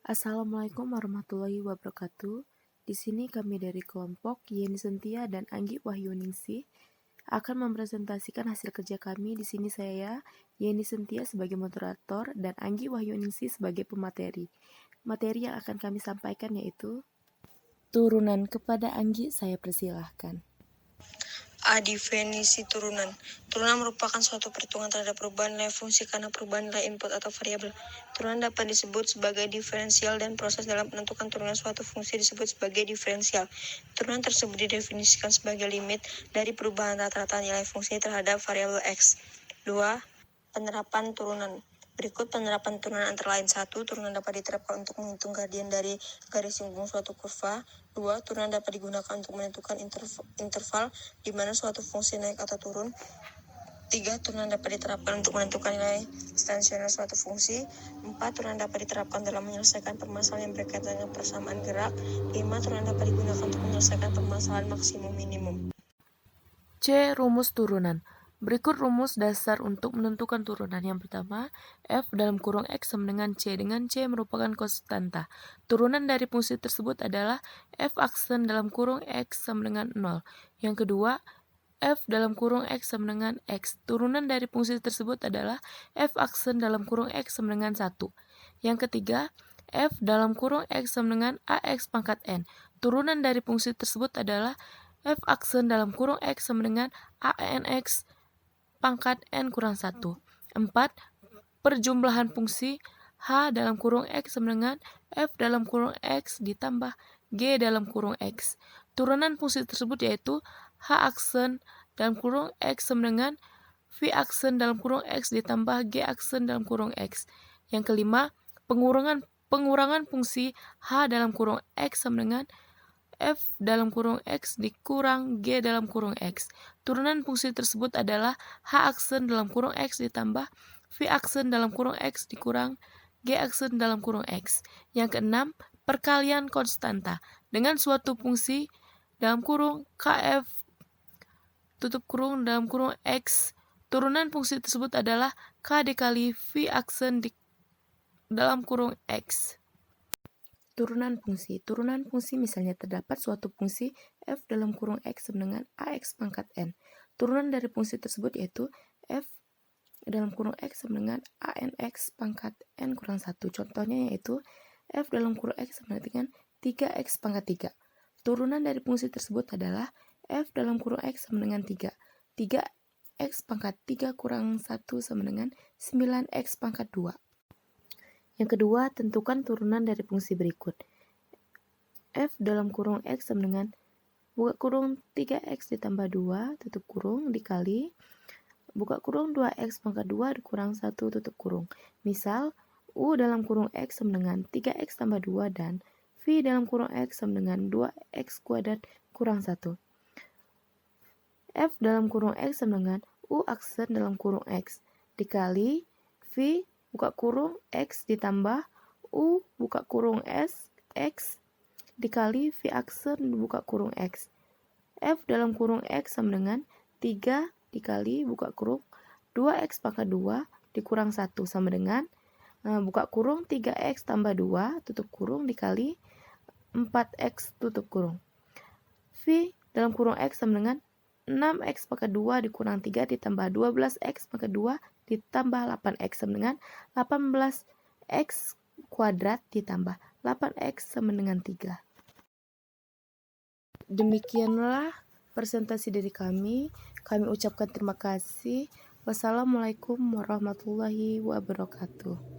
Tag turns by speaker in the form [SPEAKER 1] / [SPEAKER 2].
[SPEAKER 1] Assalamualaikum warahmatullahi wabarakatuh. Di sini kami dari kelompok Yeni Sentia dan Anggi Wahyuningsih akan mempresentasikan hasil kerja kami. Di sini saya Yeni Sentia sebagai moderator dan Anggi Wahyuningsih sebagai pemateri. Materi yang akan kami sampaikan yaitu turunan. Kepada Anggi saya persilahkan.
[SPEAKER 2] A. Definisi turunan. Turunan merupakan suatu perhitungan terhadap perubahan nilai fungsi karena perubahan nilai input atau variabel. Turunan dapat disebut sebagai diferensial dan proses dalam menentukan turunan suatu fungsi disebut sebagai diferensial. Turunan tersebut didefinisikan sebagai limit dari perubahan rata-rata nilai fungsi terhadap variabel X. 2. Penerapan turunan. Berikut penerapan turunan antara lain. 1. Turunan dapat diterapkan untuk menghitung gradien dari garis singgung suatu kurva. 2. Turunan dapat digunakan untuk menentukan interval di mana suatu fungsi naik atau turun. 3. Turunan dapat diterapkan untuk menentukan nilai stansial suatu fungsi. 4. Turunan dapat diterapkan dalam menyelesaikan permasalahan yang berkaitan dengan persamaan gerak. 5. Turunan dapat digunakan untuk menyelesaikan permasalahan maksimum minimum.
[SPEAKER 1] C. Rumus turunan. Berikut rumus dasar untuk menentukan turunan. Yang pertama, F dalam kurung X sama dengan C. Dengan C merupakan konstanta. Turunan dari fungsi tersebut adalah F aksen dalam kurung X sama dengan 0. Yang kedua, F dalam kurung X sama dengan X. Turunan dari fungsi tersebut adalah F aksen dalam kurung X sama dengan 1. Yang ketiga, F dalam kurung X sama dengan AX pangkat N. Turunan dari fungsi tersebut adalah F aksen dalam kurung X sama dengan ANX pangkat N kurang 1. 4. Perjumlahan fungsi H dalam kurung X sama dengan F dalam kurung X ditambah G dalam kurung X. Turunan fungsi tersebut yaitu H aksen dalam kurung X sama dengan V aksen dalam kurung X ditambah G aksen dalam kurung X. Yang kelima, pengurangan fungsi H dalam kurung X sama dengan F dalam kurung X dikurang G dalam kurung X. Turunan fungsi tersebut adalah H aksen dalam kurung X ditambah V aksen dalam kurung X dikurang G aksen dalam kurung X. Yang keenam, perkalian konstanta dengan suatu fungsi dalam kurung KF tutup kurung dalam kurung X. Turunan fungsi tersebut adalah K dikali V aksen dalam kurung X. Turunan fungsi misalnya terdapat suatu fungsi F dalam kurung X sama dengan AX pangkat N. Turunan dari fungsi tersebut yaitu F dalam kurung X sama dengan ANX pangkat N kurang 1. Contohnya yaitu F dalam kurung X sama dengan 3X pangkat 3. Turunan dari fungsi tersebut adalah F dalam kurung X sama dengan 3. 3X pangkat 3 kurang 1 sama dengan 9X pangkat 2. Yang kedua, tentukan turunan dari fungsi berikut. F dalam kurung X sama dengan buka kurung 3X ditambah 2 tutup kurung dikali buka kurung 2X pangkat 2 dikurang 1 tutup kurung. Misal, U dalam kurung X sama dengan 3X tambah 2 dan V dalam kurung X sama dengan 2X kuadrat kurang 1. F dalam kurung X sama dengan U aksen dalam kurung X dikali V buka kurung X ditambah U buka kurung X dikali V aksen buka kurung X. F dalam kurung X sama dengan 3 dikali buka kurung 2X pangkat 2 dikurang 1 sama dengan buka kurung 3X tambah 2 tutup kurung dikali 4X tutup kurung. V dalam kurung X sama dengan 6X pangkat 2 dikurang 3 ditambah 12X pangkat 2 ditambah 8X sama dengan 18X kuadrat ditambah 8X sama dengan 3. Demikianlah presentasi dari kami. Kami ucapkan terima kasih. Wassalamualaikum warahmatullahi wabarakatuh.